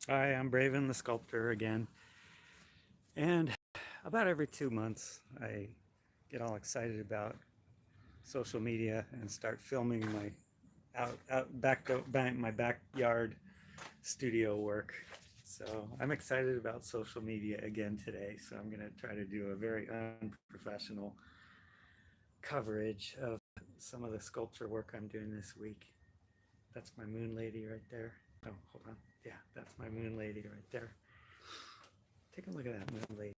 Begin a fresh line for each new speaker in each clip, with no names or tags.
Hi, I'm Braven, the sculptor again. And about every 2 months, I get all excited about social media and start filming my my backyard studio work. So I'm excited about social media again today. So I'm going to try to do a very unprofessional coverage of some of the sculpture work I'm doing this week. That's my moon lady right there. Oh, hold on. Yeah, that's my moon lady right there. Take a look at that moon lady.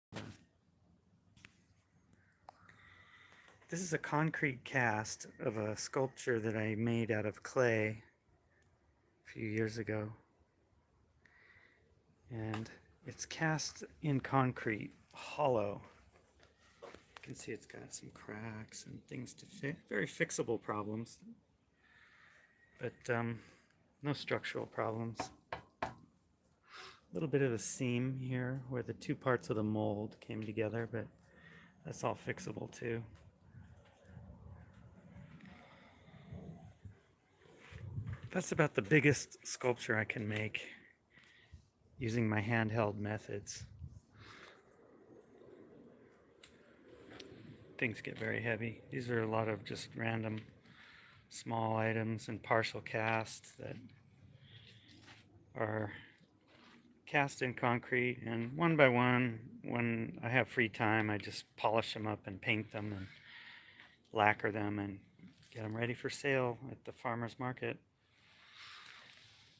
This is a concrete cast of a sculpture that I made out of clay a few years ago. And it's cast in concrete, hollow. You can see it's got some cracks and things to fix, very fixable problems, but no structural problems. A little bit of a seam here where the two parts of the mold came together, but that's all fixable too. That's about the biggest sculpture I can make using my handheld methods. Things get very heavy. These are a lot of just random small items and partial casts that are cast in concrete, and one by one, when I have free time, I just polish them up and paint them and lacquer them and get them ready for sale at the farmer's market.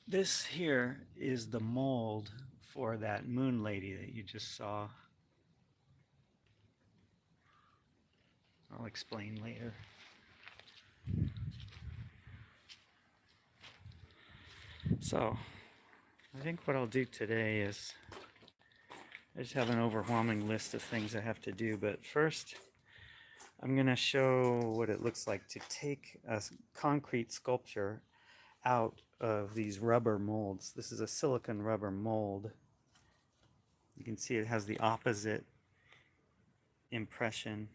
This here is the mold for that moon lady that you just saw. I'll explain later. So, I think what I'll do today is, I just have an overwhelming list of things I have to do, but first I'm going to show what it looks like to take a concrete sculpture out of these rubber molds. This is a silicone rubber mold. You can see it has the opposite impression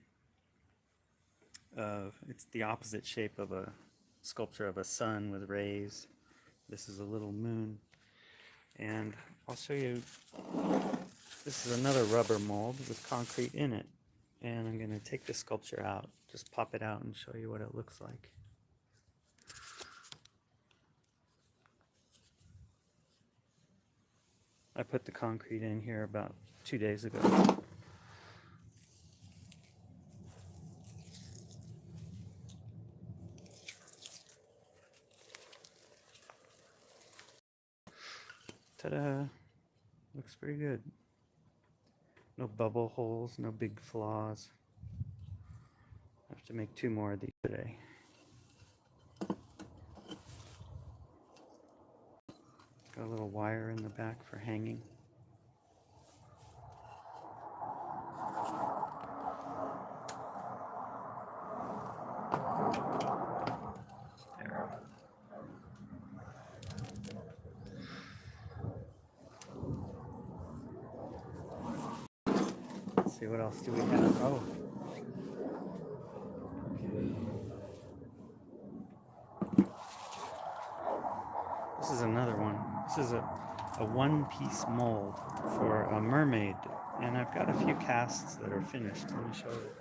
of, it's the opposite shape of a sculpture of a sun with rays. This is a little moon. And I'll show you, this is another rubber mold with concrete in it. And I'm going to take the sculpture out, just pop it out and show you what it looks like. I put the concrete in here about 2 days ago. Ta-da! Looks pretty good. No bubble holes, no big flaws. I have to make 2 more of these today. Got a little wire in the back for hanging. There. Let's see, what else do we have? Oh. This is another one. This is a one-piece mold for a mermaid, and I've got a few casts that are finished. Let me show you.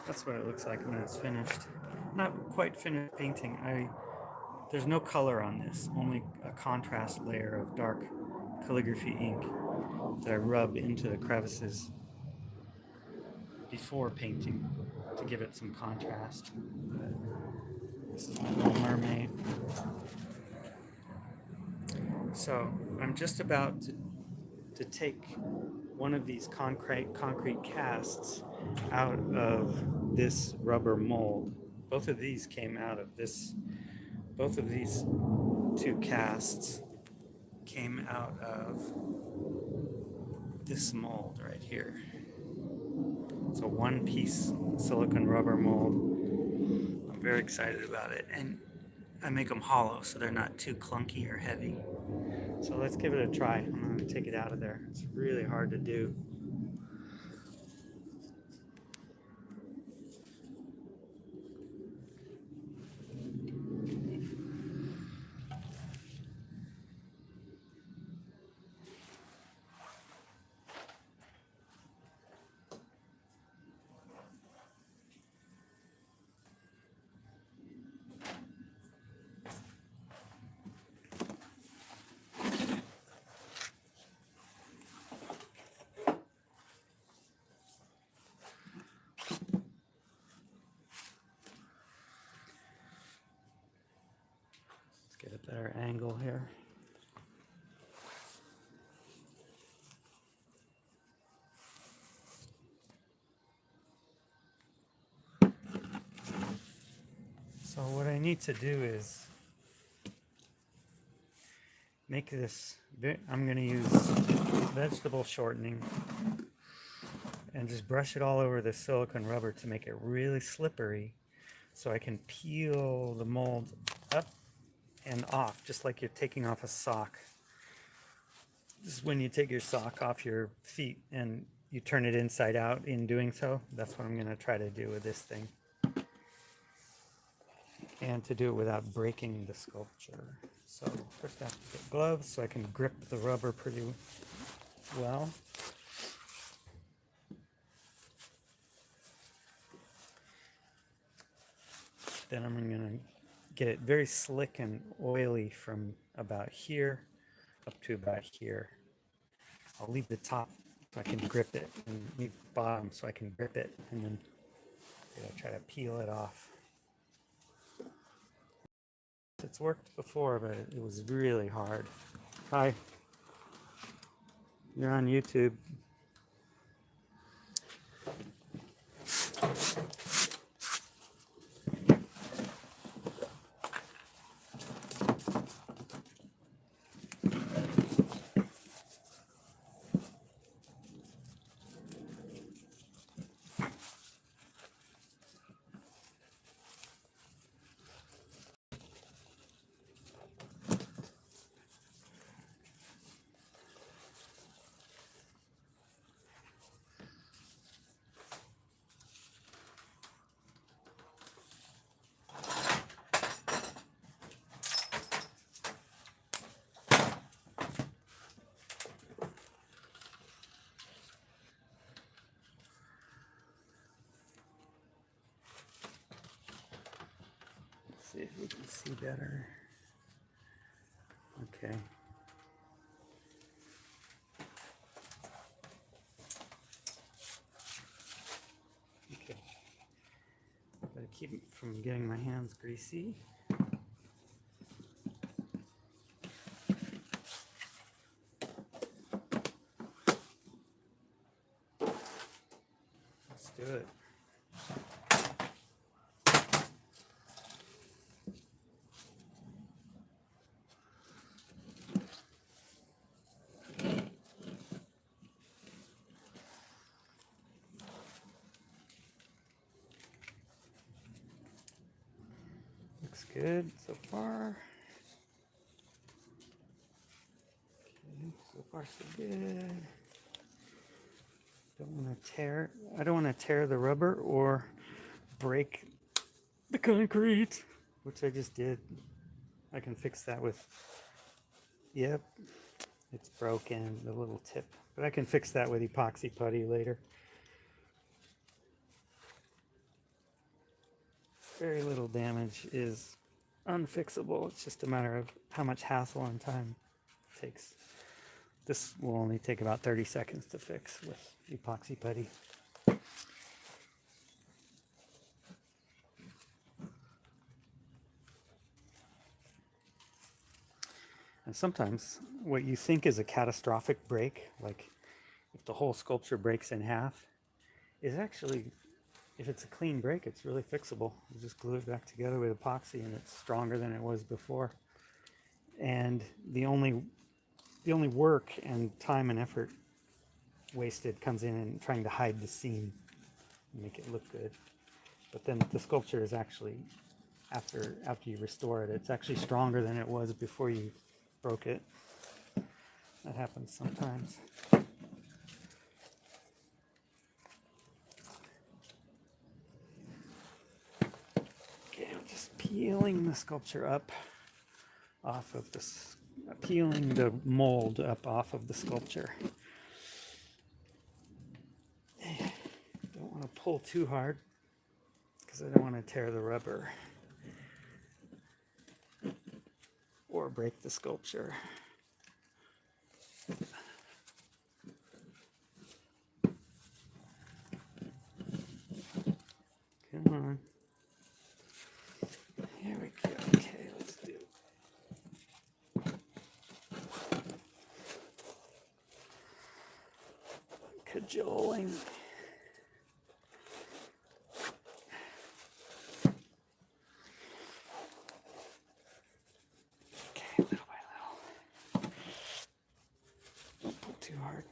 That's what it looks like when it's finished. Not quite finished painting. There's no color on this, only a contrast layer of dark calligraphy ink that I rub into the crevices before painting to give it some contrast. This is my little mermaid. So I'm just about to take one of these concrete casts out of this rubber mold. Both of these came out of this, both of these 2 casts came out of this mold right here. It's a one-piece silicone rubber mold. I'm very excited about it, and I make them hollow so they're not too clunky or heavy. So let's give it a try. I'm going to take it out of there. It's really hard to do. Get a better angle here. So what I need to do is make this, I'm going to use vegetable shortening and just brush it all over the silicone rubber to make it really slippery so I can peel the mold up and off, just like you're taking off a sock. This is when you take your sock off your feet and you turn it inside out in doing so. That's what I'm going to try to do with this thing. And to do it without breaking the sculpture. So first I have to get gloves so I can grip the rubber pretty well. Then I'm going to get it very slick and oily from about here up to about here. I'll leave the top so I can grip it, and leave the bottom so I can grip it, and then try to peel it off. It's worked before, but it was really hard. Hi, you're on YouTube. See if we can see better. Okay. Okay. Gotta keep it from getting my hands greasy. Let's do it. Looks good so far. Okay, so far so good. I don't want to tear the rubber or break the concrete, which I just did. I can fix that with, yep, it's broken, the little tip, but I can fix that with epoxy putty later. Very little damage is unfixable. It's just a matter of how much hassle and time it takes. This will only take about 30 seconds to fix with epoxy putty. And sometimes what you think is a catastrophic break, like if the whole sculpture breaks in half, is actually, if it's a clean break, it's really fixable. You just glue it back together with epoxy and it's stronger than it was before. And the only work and time and effort wasted comes in and trying to hide the seam and make it look good. But then the sculpture is actually, after you restore it, it's actually stronger than it was before you broke it. That happens sometimes. Okay, I'm just peeling the sculpture up off of this, peeling the mold up off of the sculpture. Don't want to pull too hard because I don't want to tear the rubber or break the sculpture. Come on. Here we go. Okay, let's do cajoling. Okay, little by little. Don't pull too hard.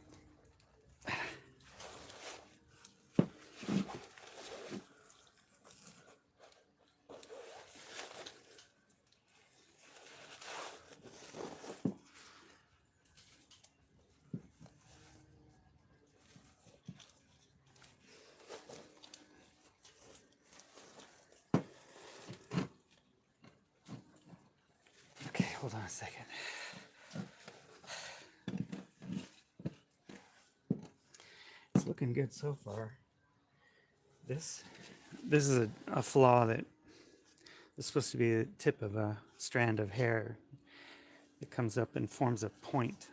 Okay, hold on a second. It's looking good so far. This is a flaw that is supposed to be the tip of a strand of hair. It comes up and forms a point,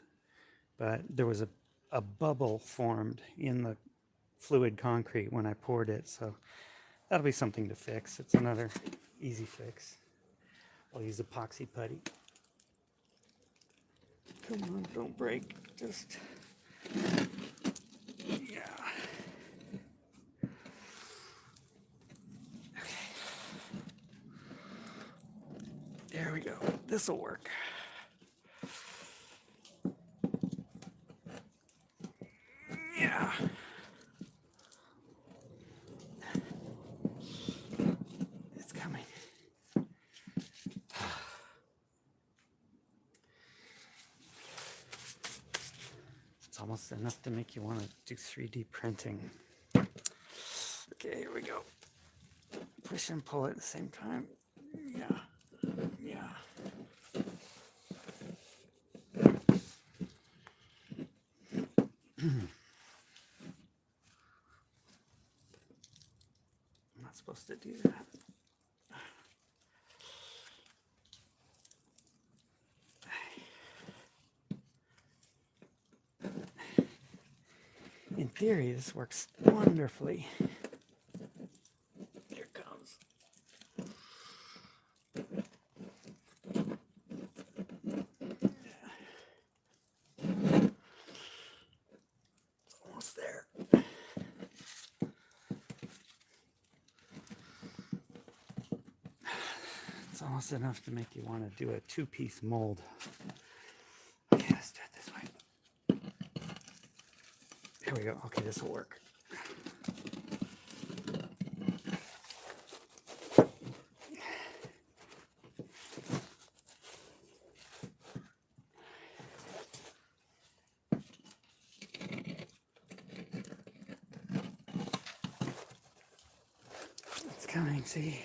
but there was a bubble formed in the fluid concrete when I poured it, so that'll be something to fix. It's another easy fix. I'll use epoxy putty. Come on, don't break. Just, yeah. Okay. There we go. This'll work. Yeah. It's coming. It's almost enough to make you want to do 3D printing. Okay, here we go. Push and pull at the same time. Yeah. Yeah. I'm not supposed to do that. In theory, this works wonderfully. Here it comes. It's almost there. It's almost enough to make you want to do a two-piece mold. Okay, let's do it this way. Here we go. Okay, this will work. It's coming, see?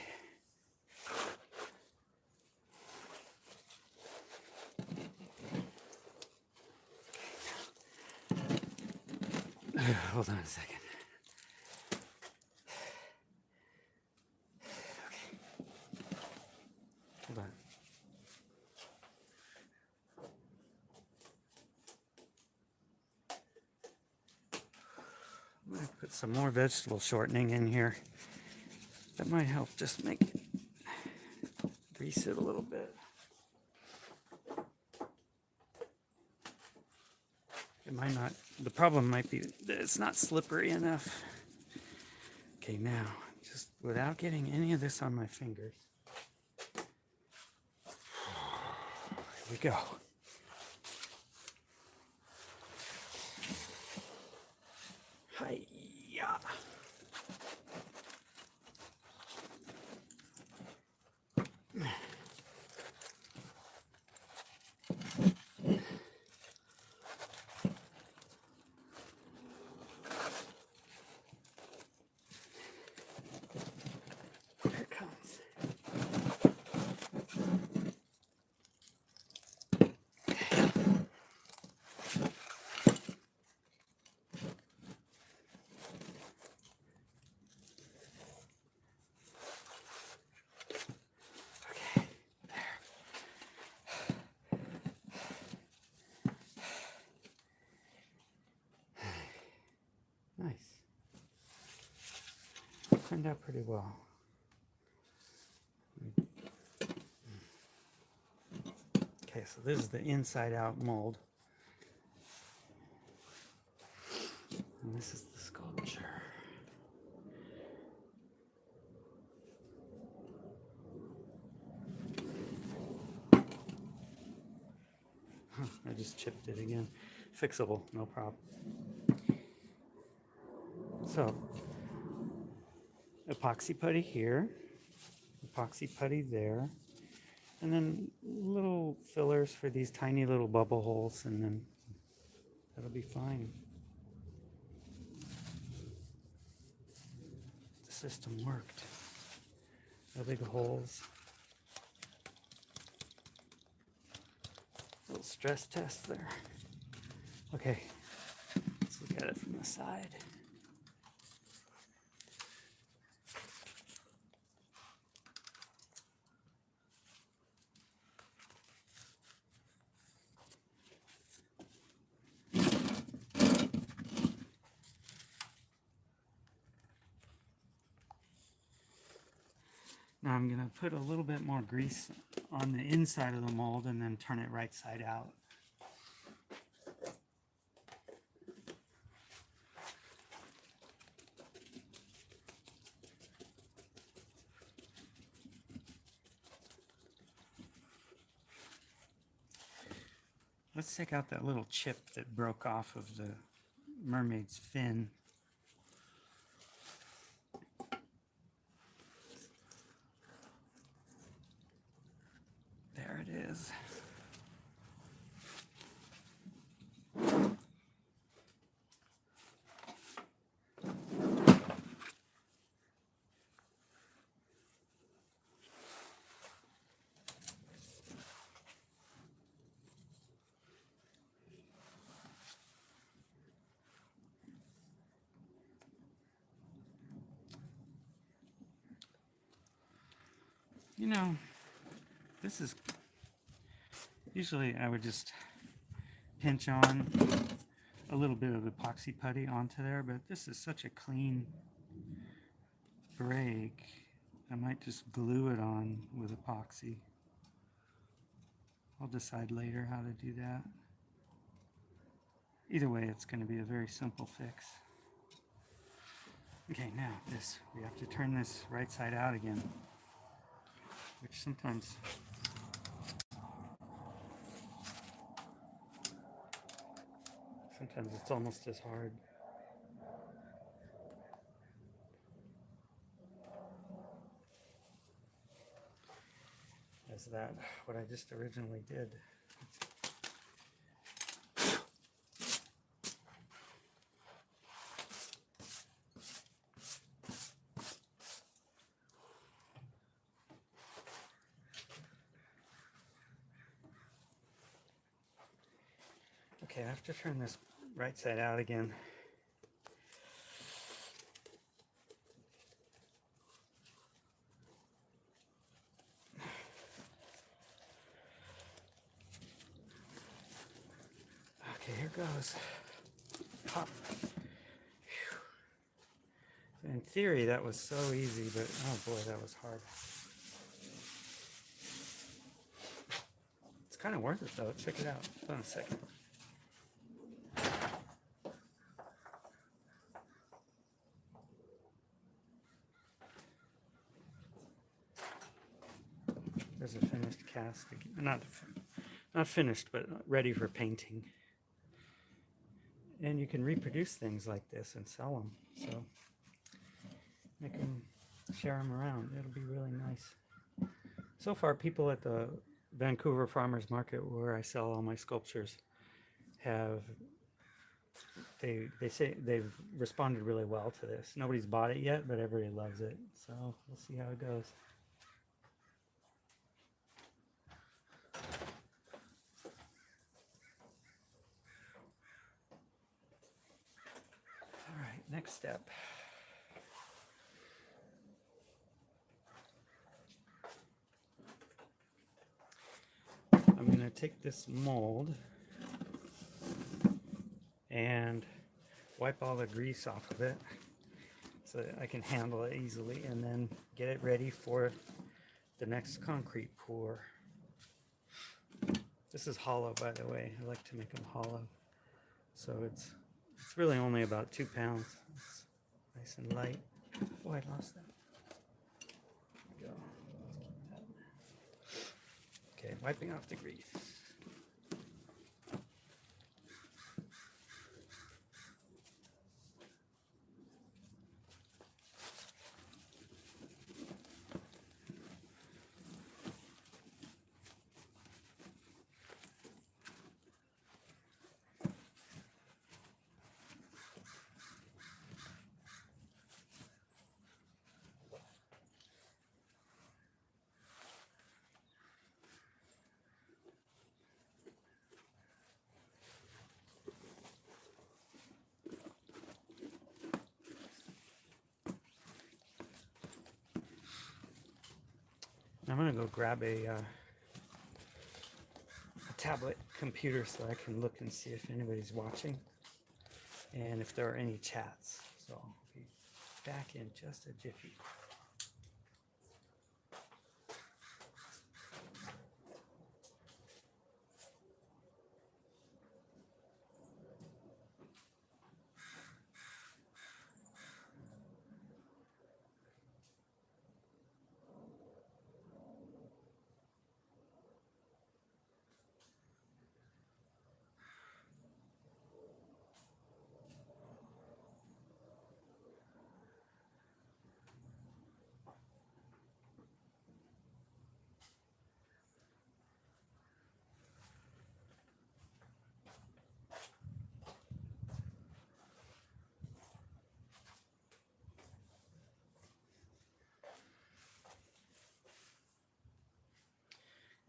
Hold on a second. Okay. Hold on. I'm going to put some more vegetable shortening in here. That might help just make it, grease it a little bit. It might not, the problem might be that it's not slippery enough. Okay, now, just without getting any of this on my fingers. Here we go. turned out pretty well. Okay, so this is the inside out mold. And this is the sculpture. I just chipped it again. Fixable, no problem. So, epoxy putty here, epoxy putty there, and then little fillers for these tiny little bubble holes, and then that'll be fine. The system worked. No big holes. Little stress test there. Okay, let's look at it from the side. Now I'm going to put a little bit more grease on the inside of the mold and then turn it right side out. Let's take out that little chip that broke off of the mermaid's fin. There it is. You know, this is, usually I would just pinch on a little bit of epoxy putty onto there, but this is such a clean break, I might just glue it on with epoxy. I'll decide later how to do that. Either way, it's going to be a very simple fix. Okay, now this, we have to turn this right side out again, which sometimes it's almost as hard. As that, what I just originally did. Okay, I have to turn this right side out again. Okay, here goes. Pop. Whew. In theory, that was so easy, but oh boy, that was hard. It's kind of worth it though. Check it out. Hold on a second. There's a finished cast. Not finished, but ready for painting. And you can reproduce things like this and sell them. So make them, share them around. It'll be really nice. So far, people at the Vancouver Farmers Market, where I sell all my sculptures, they say they've responded really well to this. Nobody's bought it yet, but everybody loves it. So we'll see how it goes. All right, next step. I'm going to take this mold and wipe all the grease off of it so I can handle it easily, and then get it ready for the next concrete pour. This is hollow, by the way. I like to make them hollow. So it's really only about 2 pounds. It's nice and light. Oh, I lost that. There we go. Okay, wiping off the grease. I'm gonna go grab a tablet computer so I can look and see if anybody's watching and if there are any chats. So I'll be back in just a jiffy.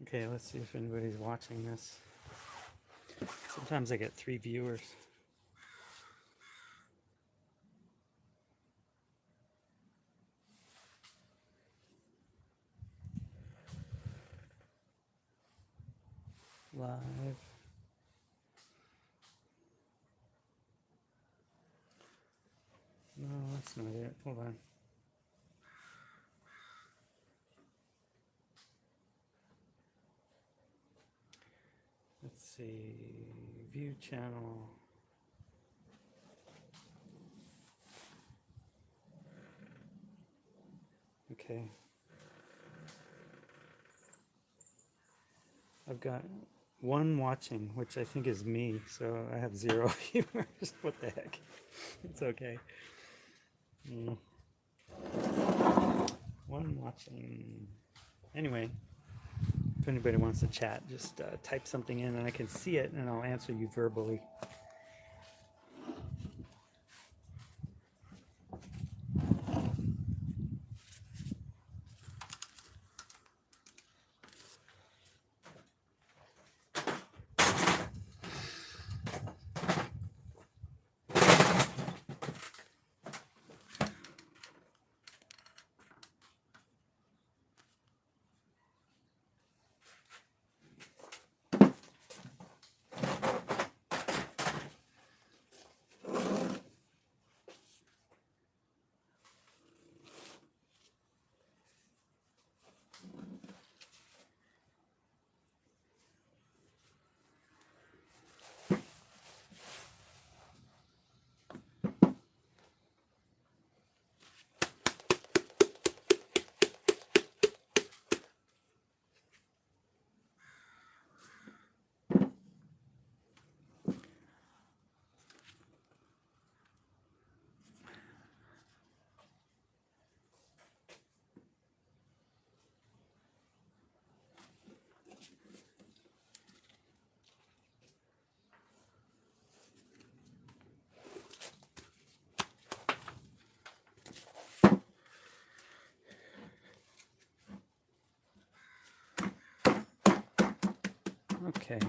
Okay, let's see if anybody's watching this. Sometimes I get 3 viewers. Live. No, that's not it. Hold on. Let's see. View channel. Okay. I've got 1 watching, which I think is me, so I have 0 viewers. What the heck? It's okay. 1 watching. Anyway, if anybody wants to chat, just type something in and I can see it and I'll answer you verbally. Okay.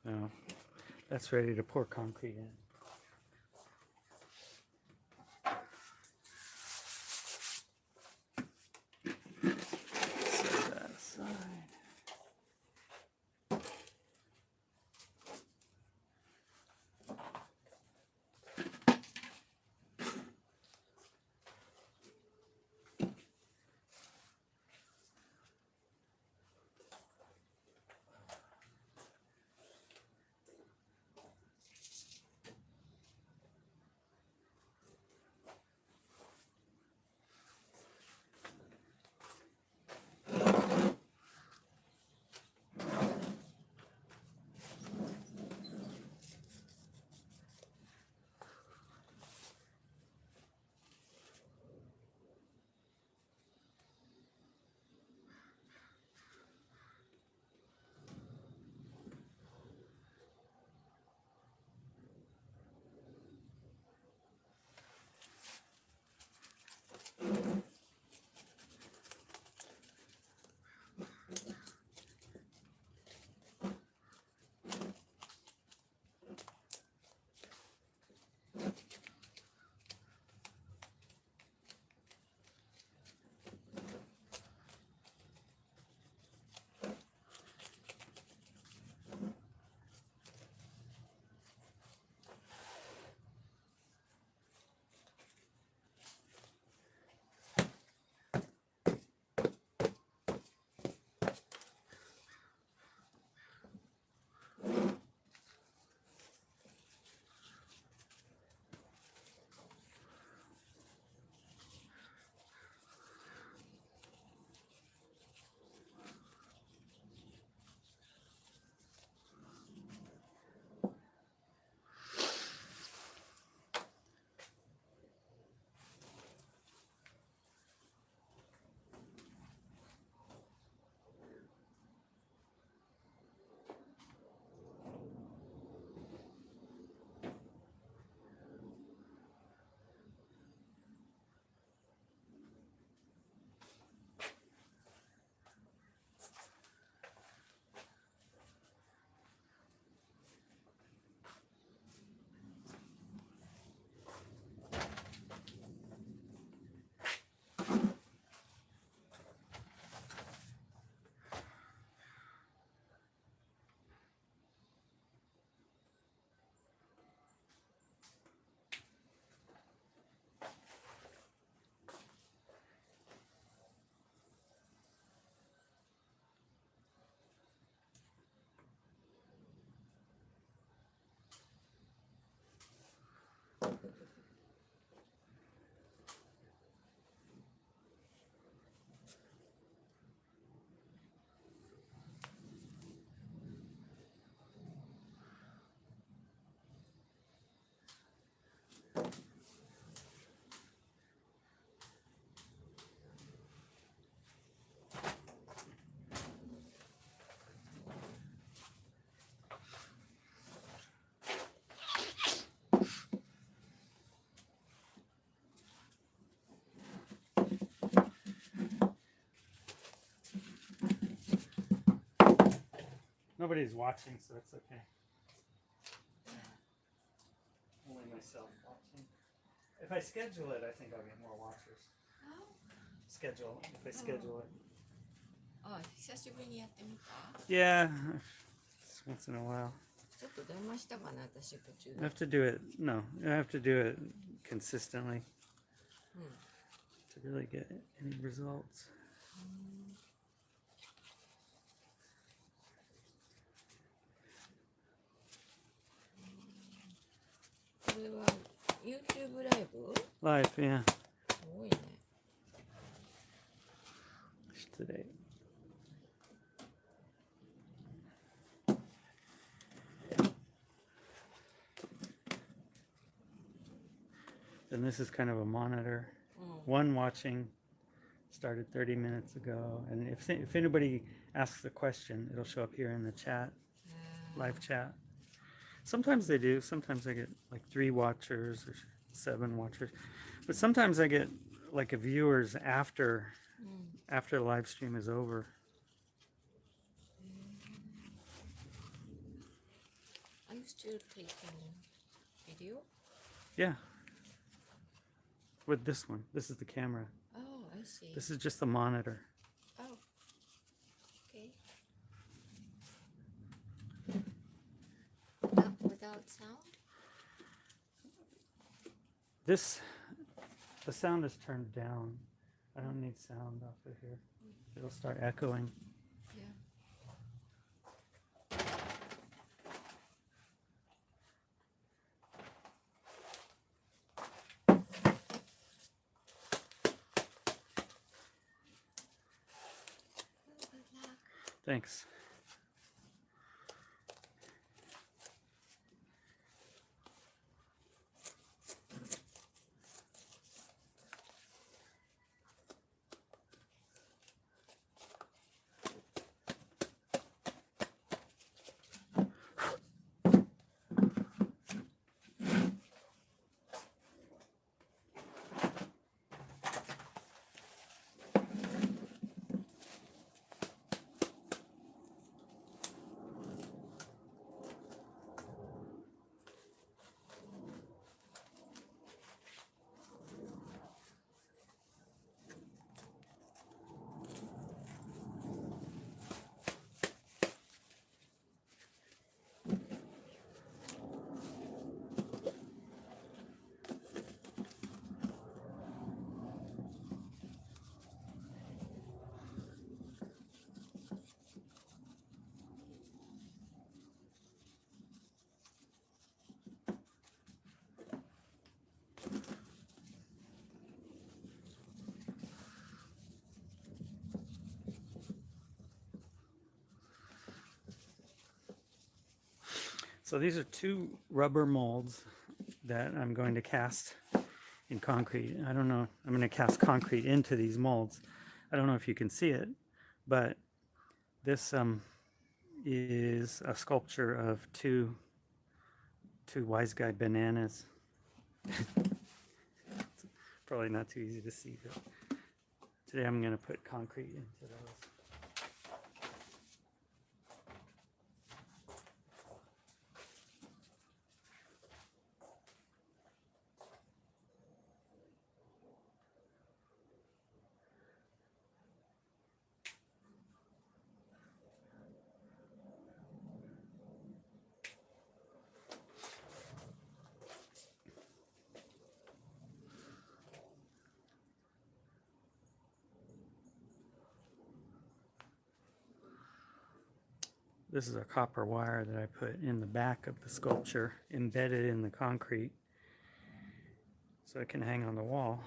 Now, that's ready to pour concrete in. So Nobody's watching, so it's okay. Only myself watching. If I schedule it, I think I'll get more watchers. Schedule, if I schedule it.
あ、久しぶりにやってみた。
Yeah, once in a while.
ちょっと電話したかな、私途中
I
で。
have to do it. No, I have to do it consistently
うん。
to really get any results.
これは YouTube ライブ？
Live, yeah.
すごいね。
Today. And this is kind of a monitor. One watching started 30 minutes ago, and if anybody asks a question, it'll show up here in the chat, live chat. Sometimes they do. Sometimes I get like 3 watchers or 7 watchers, but sometimes I get like a viewers after the live stream is over.
Are you still taking video?
Yeah. With this one. This is the camera.
Oh, I see.
This is just the monitor.
Oh, okay. Without sound?
The sound is turned down. I don't need sound off of here. It'll start echoing.
Yeah. Good luck.
Thanks. So these are 2 rubber molds that I'm going to cast in concrete. I don't know. I'm going to cast concrete into these molds. I don't know if you can see it, but this is a sculpture of two wise guy bananas. It's probably not too easy to see, but today I'm going to put concrete into those. This is a copper wire that I put in the back of the sculpture, embedded in the concrete, so it can hang on the wall.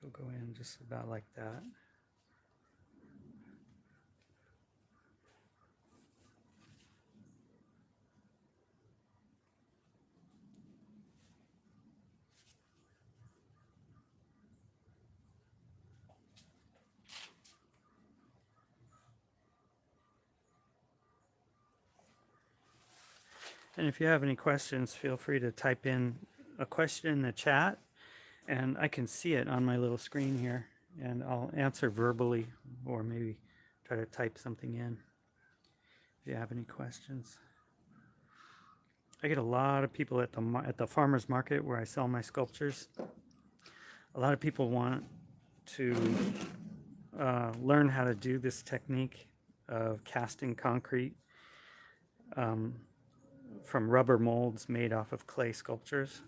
It'll go in just about like that. And if you have any questions, feel free to type in a question in the chat, and I can see it on my little screen here, and I'll answer verbally or maybe try to type something in. you have any questions. I get a lot of people at the farmer's market where I sell my sculptures. A lot of people want to learn how to do this technique of casting concrete from rubber molds made off of clay sculptures.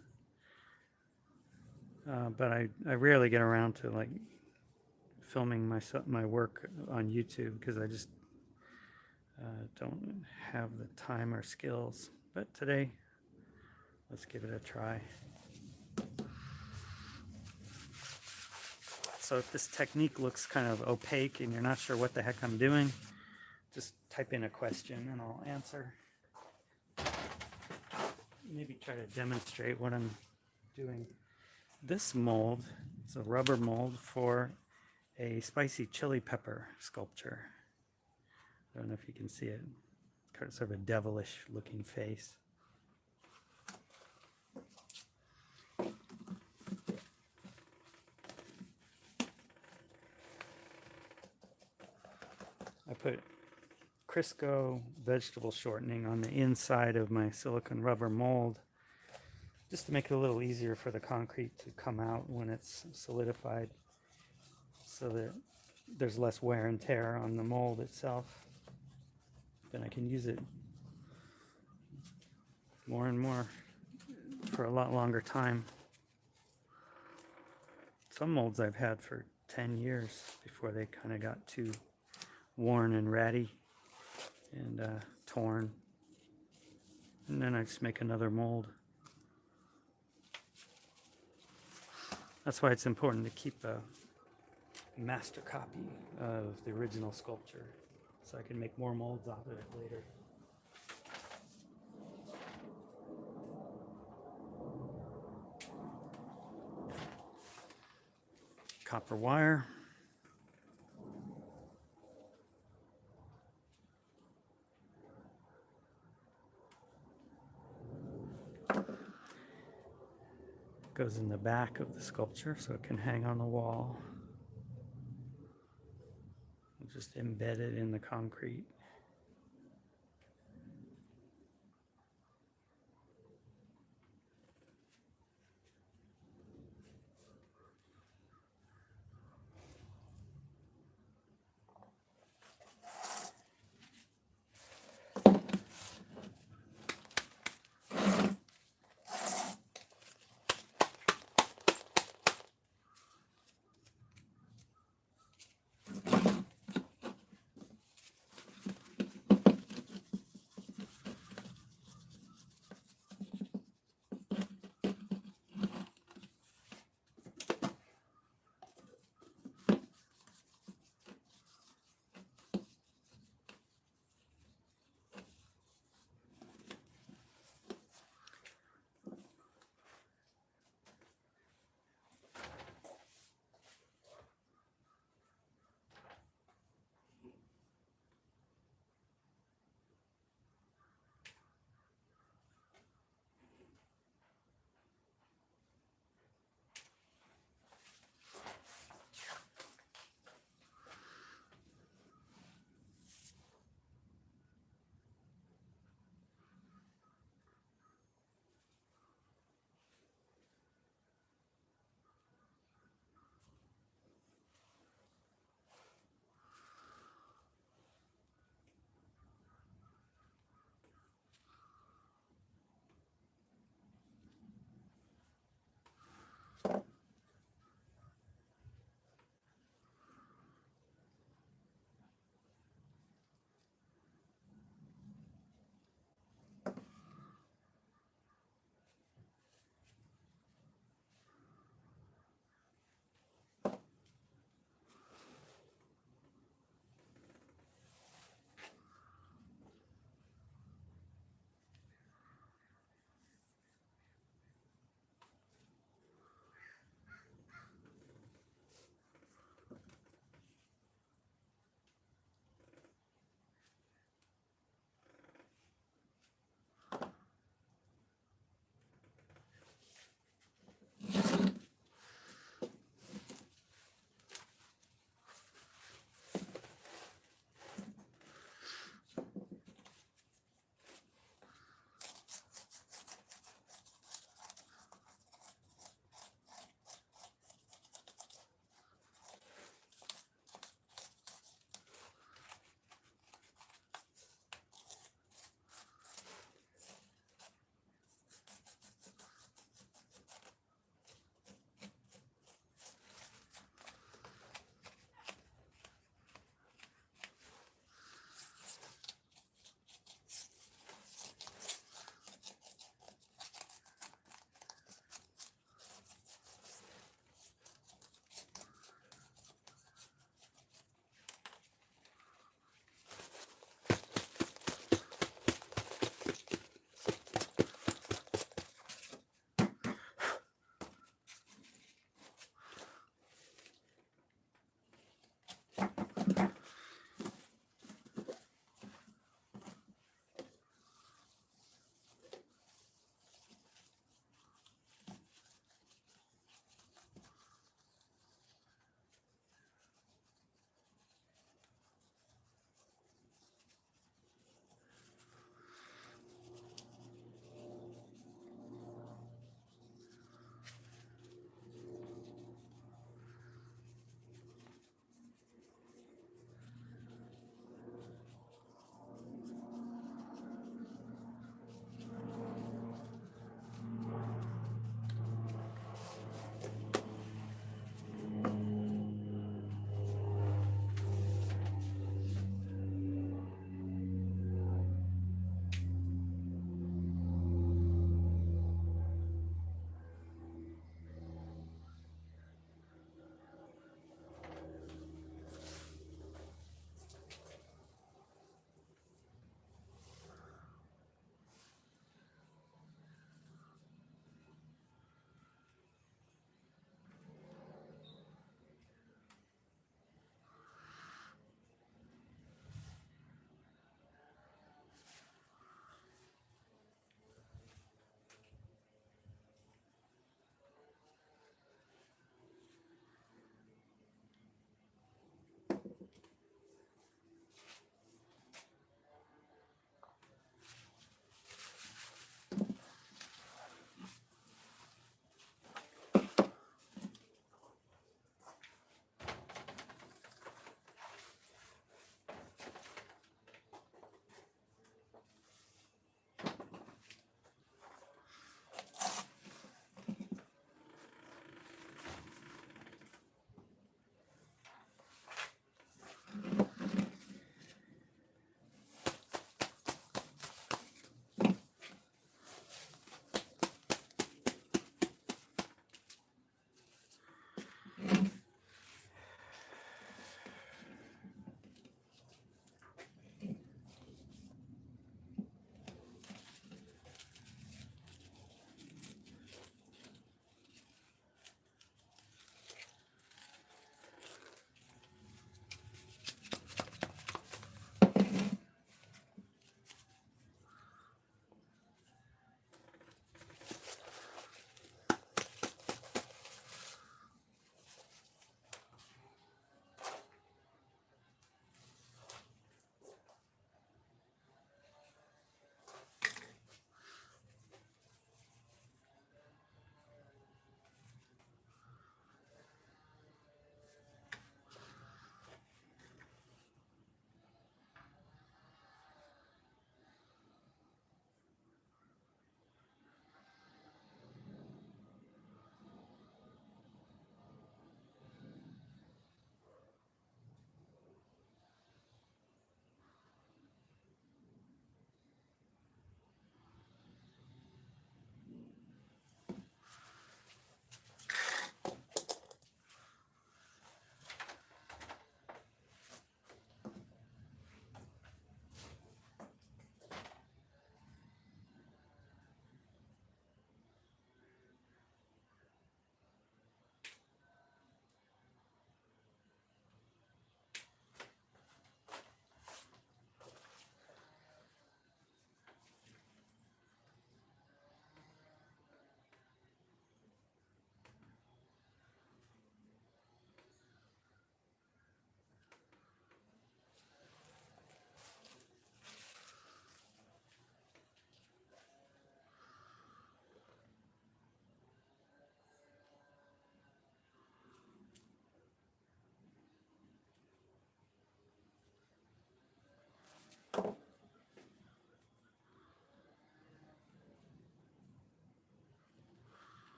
But I rarely get around to like filming my work on YouTube because I just don't have the time or skills. But today, let's give it a try. So if this technique looks kind of opaque and you're not sure what the heck I'm doing, just type in a question and I'll answer. Maybe try to demonstrate what I'm doing. This mold is a rubber mold for a spicy chili pepper sculpture. I don't know if you can see it. It's sort of a devilish looking face. I put Crisco vegetable shortening on the inside of my silicone rubber mold just to make it a little easier for the concrete to come out when it's solidified so that there's less wear and tear on the mold itself. Then I can use it more and more for a lot longer time. Some molds I've had for 10 years before they kind of got too worn and ratty and torn. And then I just make another mold. That's why it's important to keep a master copy of the original sculpture so I can make more molds off of it later. Copper wire. Goes in the back of the sculpture so it can hang on the wall. Just embed it in the concrete.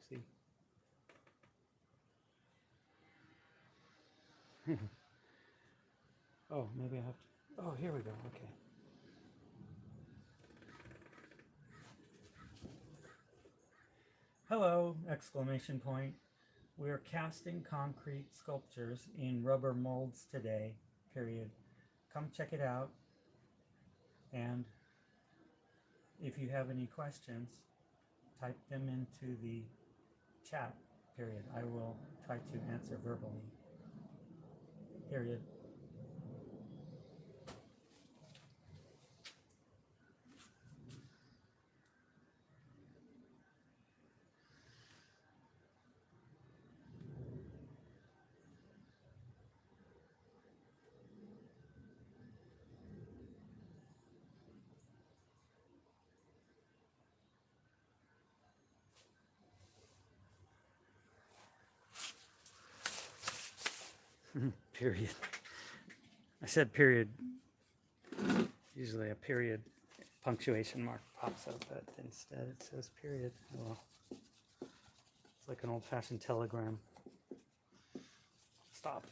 See? Oh, maybe I have to. Oh, here we go. Okay. Hello! Exclamation point. We're casting concrete sculptures in rubber molds today. Period. Come check it out. And if you have any questions, type them into the chat. Period. I will try to answer verbally. Period. Period. I said period. Usually a period punctuation mark pops up, but instead it says period. Oh, well. It's like an old-fashioned telegram. Stop.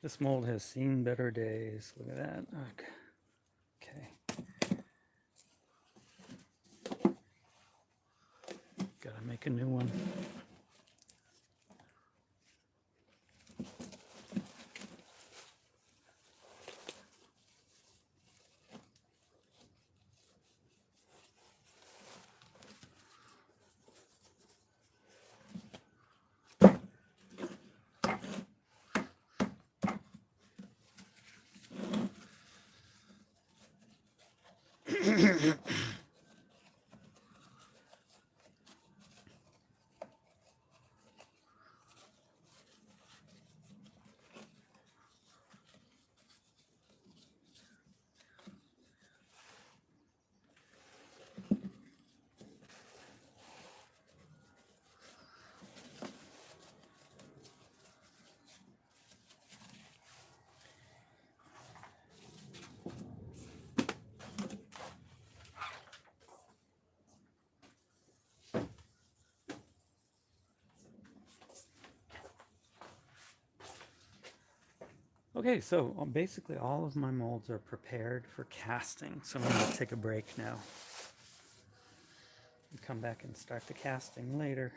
This mold has seen better days. Look at that. Okay. Gotta make a new one. Okay, so basically all of my molds are prepared for casting. So I'm going to take a break now and come back and start the casting later.